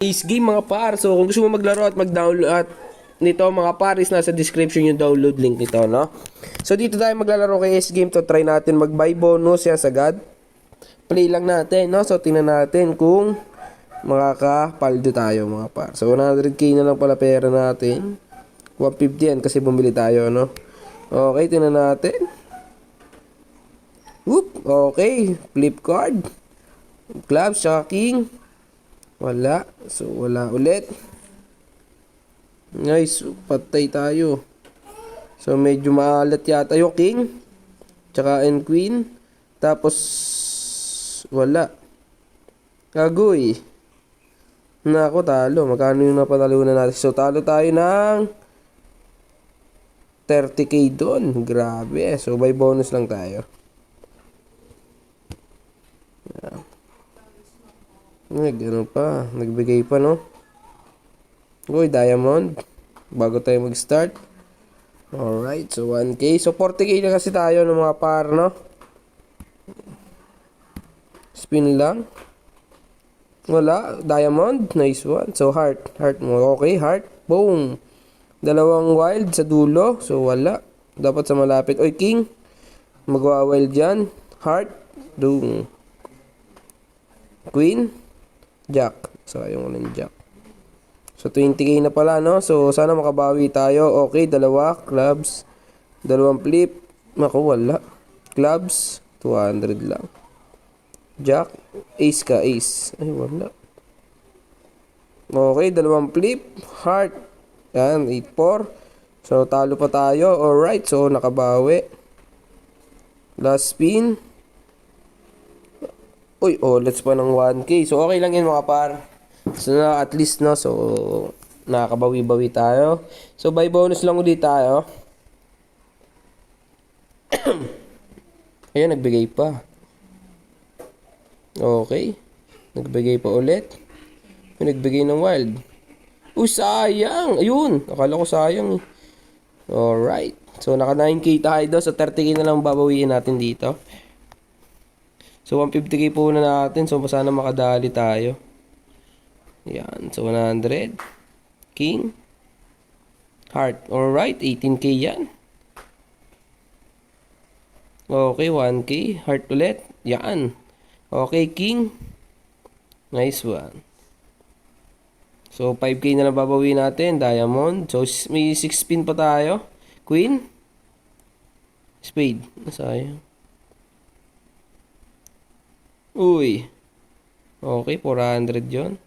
Is game mga par. So kung gusto mo maglaro at mag-download at nito mga par is nasa description yung download link nito, no? So dito tayo maglalaro kay Ace Game to try natin mag-buy bonus yan sagad. Play lang natin, no? So tingnan natin kung makakapaldo tayo mga par. So 100k na lang pala pera natin. 150 yan kasi bumili tayo, no? Okay, tingnan natin. Whoop, okay. Flip card. Clubs, tsaka king. Wala. So, wala ulit. Nice. Patay tayo. So, medyo maalat yata yung king. Tsaka and queen. Tapos, wala. Kagoy. Nako, talo. Magkano yung napatalunan natin? So, talo tayo ng 30k doon. Grabe. So, by bonus lang tayo. Ay, ganun pa. Nagbigay pa, no? Uy, diamond. Bago tayo mag-start. Alright, so 1k. So 40k na kasi tayo ng mga par, no? Spin lang. Wala. Diamond. Nice one. So heart. Heart mo. Okay, heart. Boom. Dalawang wild sa dulo. So wala. Dapat sa malapit. Oy, king. Magwa-wild dyan. Heart. Boom. Queen. Jack. So, ayun ko ng Jack. So, 20k na pala, no? So, sana makabawi tayo. Okay, dalawa. Clubs. Dalawang flip. Naku, wala. Clubs. 200 lang. Jack. Ace ka, ace. Ay, wala. Okay, dalawang flip. Heart. Yan, 8-4. So, talo pa tayo. Alright, so, nakabawi. Last spin. Uy, oh, let's pa ng 1k. So, okay lang yan mga par. So, at least, no? So, nakakabawi-bawi tayo. So, by bonus lang ulit tayo. Ayan, nagbigay pa. Okay. Nagbigay pa ulit. Nagbigay ng wild. Uy, sayang. Ayun. Akala ko sayang. Alright. So, naka 9k tayo doon. So, 30k na lang babawiin natin dito. So, 150k po na natin. So, sana makadali tayo. Yan. So, 100. King. Heart. Alright. 18k yan. Okay, 1k. Heart ulit. Yan. Okay, king. Nice one. So, 5k na lang babawi natin. Diamond. So, may 6 spin pa tayo. Queen. Spade. Nasayang. Uy. Okay, 400 yon.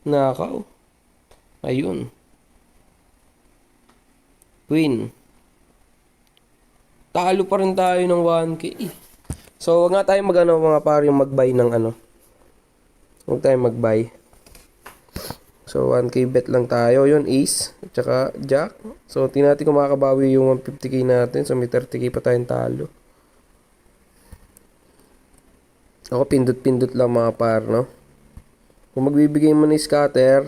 Nakaw. Ayun. Queen. Talo pa rin tayo ng 1k. So, wag nga tayo mag-ano mga par yung mag-buy ng ano. Huwag tayo mag-buy. So, 1k bet lang tayo. Yun, ace. At saka, jack. So, tingnan natin kung makakabawi yung 150k natin. So, may 30k pa tayong talo. Ako, pindot-pindot lang mga par, no? Kung magbibigay mo ni scatter,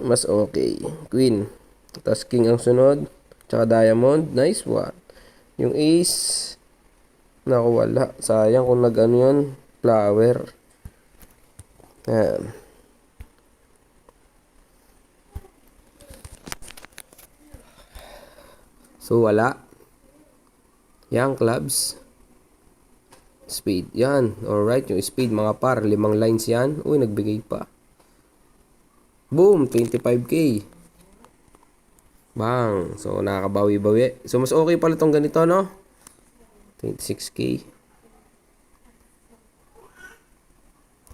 mas okay. Queen. Tapos king ang sunod. Tsaka diamond. Nice one. Yung ace. Naku, wala. Sayang kung nag-ano yun. Flower. Ayan. So, wala. Yang clubs. Spade. Yan. Alright. Yung spade, mga par. 5 lines yan. Uy, nagbigay pa. Boom. 25k. Bang. So, nakakabawi-bawi. So, mas okay pala itong ganito, no? 26k.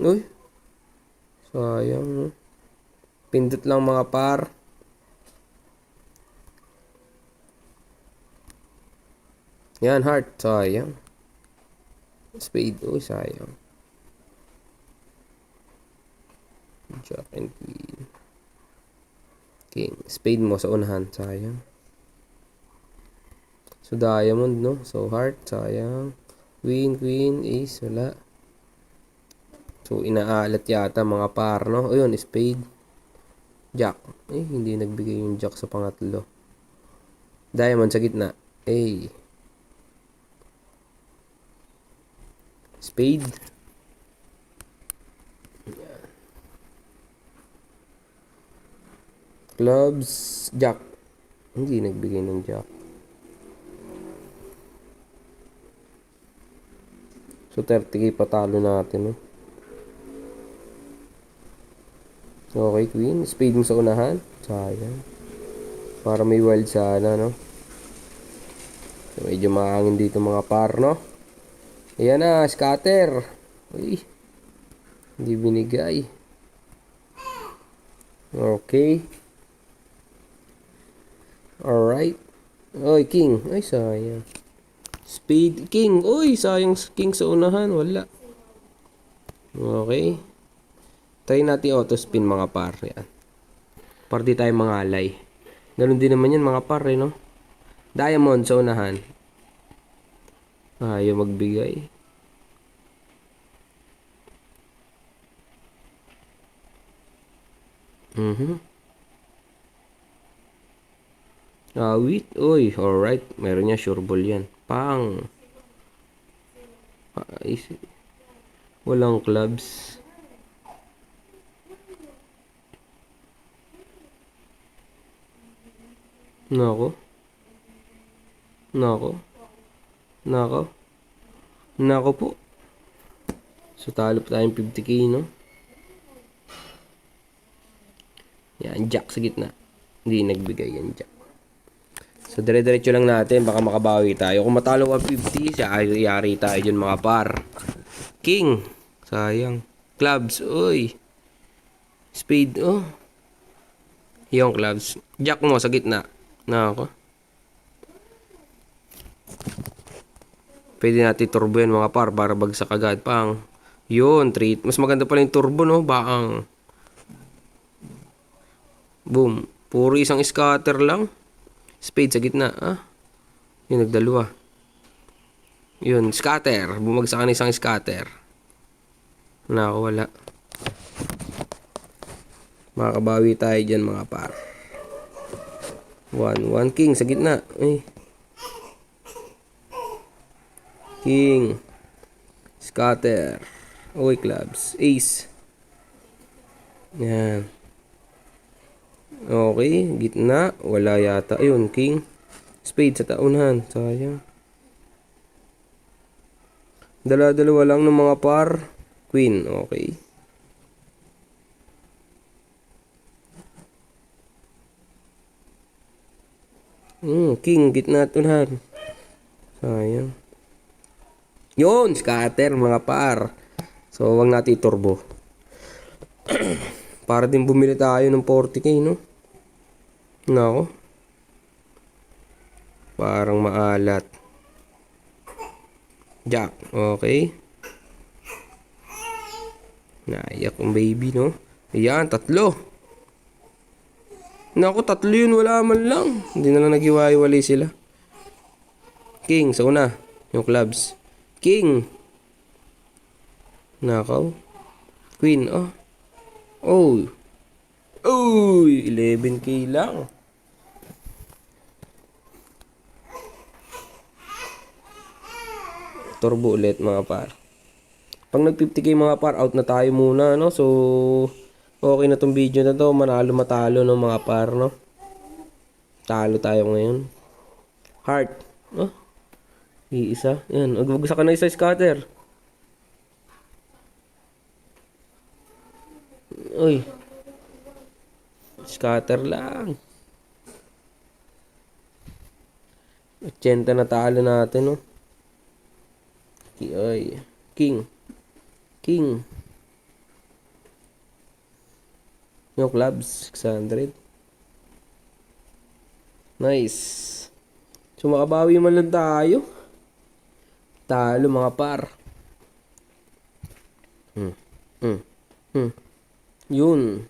Uy. Sayang, no? Pindot lang mga par. Yan, heart. Sayang. Spade. Uy, sayang. Jack and queen. King. Spade mo sa unahan. Sayang. So, diamond, no? So, heart. Sayang. Queen, queen, ace. Wala. So, inaalat yata mga par, no? Ayun, spade. Jack. Eh, hindi nagbigay yung jack sa pangatlo. Diamond sa gitna. Eh. Spade. Clubs, jack. Hindi nagbigay ng jack. So 30k patalo natin, no? Okay, queen. Spade mo sa unahan. Sayang. Para may wild sana, no? So, medyo maangin dito mga par, no? Ayan na, scatter. Uy. Hindi binigay. Okay. Alright. Oy, king. Ay, sayang. Spade, king. Uy, sayang king sa unahan. Wala. Okay. Try natin auto spin mga par. Yan. Para di tayo mangalay. Ganun din naman yan mga par, no? Diamond sa unahan. Ayaw magbigay. Awit. Uy, alright. Meron niya sure ball yan. Pang. Walang clubs. Nako. Nako. Nako. Nako po. So, talo pa tayong 50k, no? Yan, jack sa gitna. Hindi nagbigay yan, jack. So, dire-diretso lang natin. Baka makabawi tayo. Kung matalo ka 50, siya yari tayo dyan mga par. King. Sayang. Clubs. Uy. Spade. Oh. Yung clubs. Jack mo sa gitna. Nako. Pwede natin turbo yan mga par para bagsak agad. Pang. Yun. Treat. Mas maganda pala yung turbo, no? Baang. Boom. Puro isang scatter lang. Spade sa gitna. Ah. Yun, nagdalawa. Yun. Scatter. Bumagsak ka ng isang scatter. Nako, wala. Makabawi tayo dyan mga par. 1 king sa gitna. Ay. King. Scatter. Uy, clubs. Ace. Yan. Okay. Gitna. Wala yata. Ayun, king. Spade sa taunan. Sayang. Dala-dalawa lang ng mga par. Queen. Okay. King. Gitna tunan. Sayang. Yun, scatter mga par. So, wag natin turbo. Para din bumili tayo ng 40k, no? Nako. Parang maalat. Jack, okay. Naiyak ang baby, no? Ayan, 3. Nako, 3 yun, wala man lang. Hindi na lang naghiwa-hiwalay sila. King, sa una. Yung clubs. King. Nakaw. Queen, oh. Oh. Oh, 11k lang. Turbo ulit mga par. Pag nag 50k mga par, out na tayo muna, no? So, okay na tong video na to. Manalo matalo no mga par, no? Talo tayo ngayon. Heart. Oh. Iisa. Yan. Agwagsa ka na isa scatter. Uy. Scatter lang. 80 na talo natin, no? Ay. King. King. Yung clubs. 600. Nice. So, makabawi man lang tayo. Talo mga par. Yun.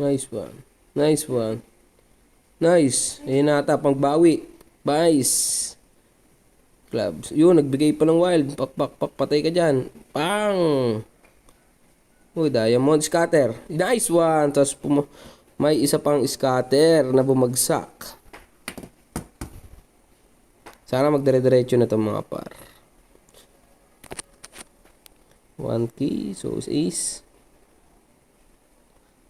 Nice one. Nice one. Nice. Ayun nata, pangbawi. Nice. Clubs. Yun, nagbigay pa ng wild. Pak, pak, pak, patay ka dyan. Pang! Uy, diamond scatter. Nice one. Tapos may isa pang scatter na bumagsak. Sana magdire-diretso na itong mga par. 1 key. So, ace.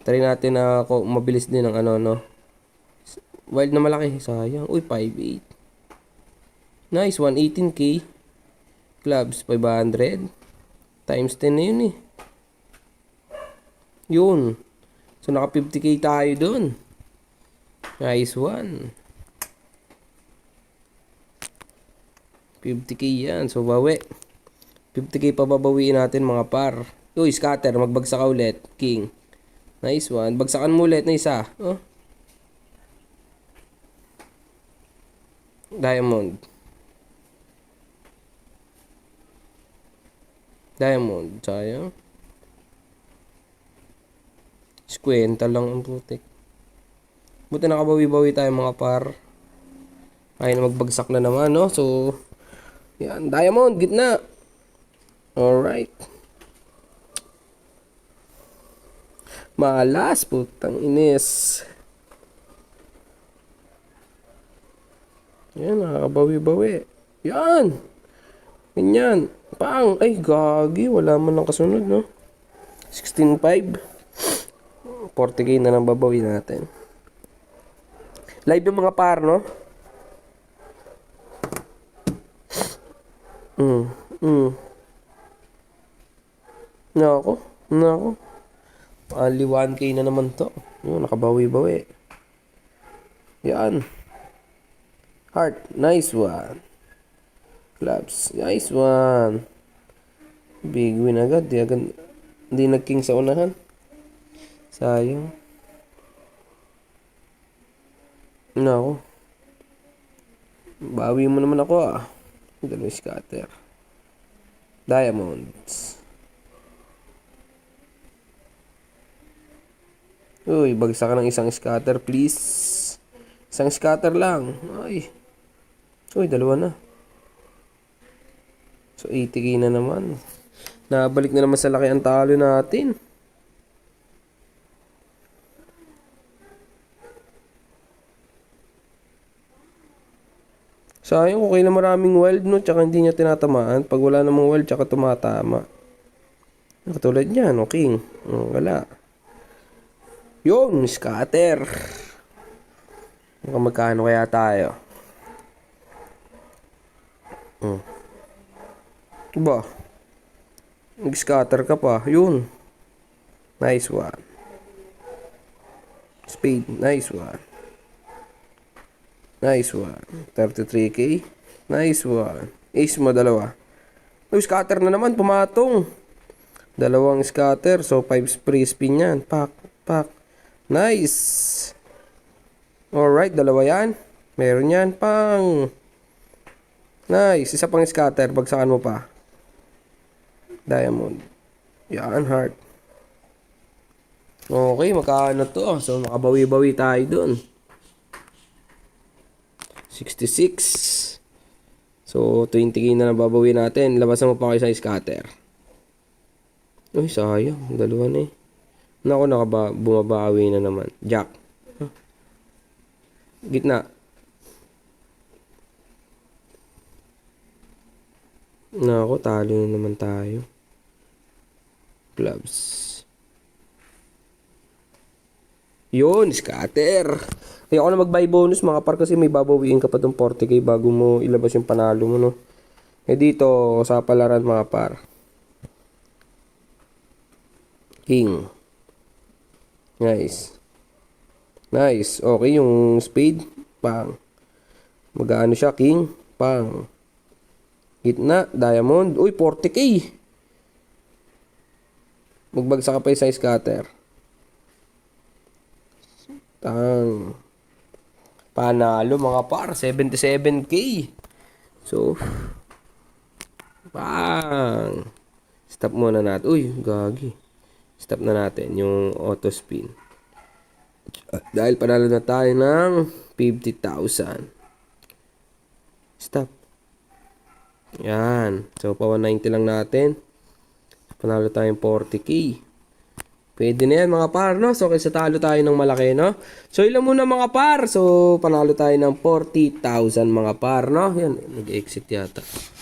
Try natin na mabilis din ang ano, no. Wild na malaki. Sayang. Uy, 5.8. Nice. 118k. Clubs, 500. Times 10 na yun eh. Yun. So, naka 50k tayo dun. Nice one. 50k yan. So, bawi. 50k pa babawiin natin mga par. Uy, scatter. Magbagsak ka ulit. King. Nice one. Bagsakan mo ulit na isa. Oh. Diamond. Diamond. Sayang. Skwenta lang ang putik. Buti nakabawi-bawi tayo mga par. Ay na magbagsak na naman, no? So, yan. Diamond. Gitna. Alright. Malas. Putang inis. Yan. Nakakabawi-bawi. Yan. Ganyan. Pang. Ay, gagi. Wala man lang kasunod, no? 16.5. 40k na lang babawi natin. Live yung mga par, no? Nako. Ali 1k na naman to. Yun, nakabawi-bawi. Yan. Heart. Nice one. Clubs. Nice one. Big win agad. Hindi nag-king sa unahan. Sayang. Nako. Bawi mo naman ako ah. Dalawang scatter. Diamonds. Uy, bagsak ka ng isang scatter please. Isang scatter lang. Ay. Uy, dalawa na. So 80k na naman. Nabalik na naman sa laki ang talo natin. Sayang kung kailan maraming wild, no? Tsaka hindi niya tinatamaan. Pag wala namang wild, tsaka tumatama. Katulad niyan, no? King. Wala. Yun, scatter. Magkano kaya tayo? Ba? Nag-scatter ka pa. Yun. Nice one. Spade. Nice one. Nice one. 33k. Nice one. Ace mo, dalawa. Uy, scatter na naman. Pumatong. Dalawang scatter. So, 5 free spin yan. Pak. Nice. Alright, dalawa yan. Meron yan. Pang. Nice. Isa pang scatter. Bagsakan mo pa. Diamond. Yan, heart. Okay, magkano to? So, makabawi-bawi tayo dun. 66. So, 20k na nababawi natin. Labasan mo pa kayo sa scatter. Uy, sayang. Dalawa na eh. Naku, bumabawi na naman. Jack. Huh? Gitna. Naku, talo na naman tayo. Gloves. Yun, scatter. Ayoko na mag-buy bonus mga par kasi may babawiin ka pa itong 40k bago mo ilabas yung panalo mo, no? Eh dito, sa palaran mga par. King. Nice. Nice. Okay, yung spade. Pang. Mag-ano siya, king. Pang. Gitna, diamond. Uy, 40k. Magbagsak ka pa yung scatter. Tang. Panalo mga par, 77k. So, bang. Stop muna natin. Uy, gagi. Stop na natin yung auto spin. Dahil panalo na tayo ng 50,000. Stop. Yan. So, pa 190 lang natin. Panalo tayong 40k. Pwede na yan mga par, no? So, kaysa talo tayo ng malaki, no? So, ilan muna mga par? So, panalo tayo ng 40,000 mga par, no? Yan, nag-exit yata.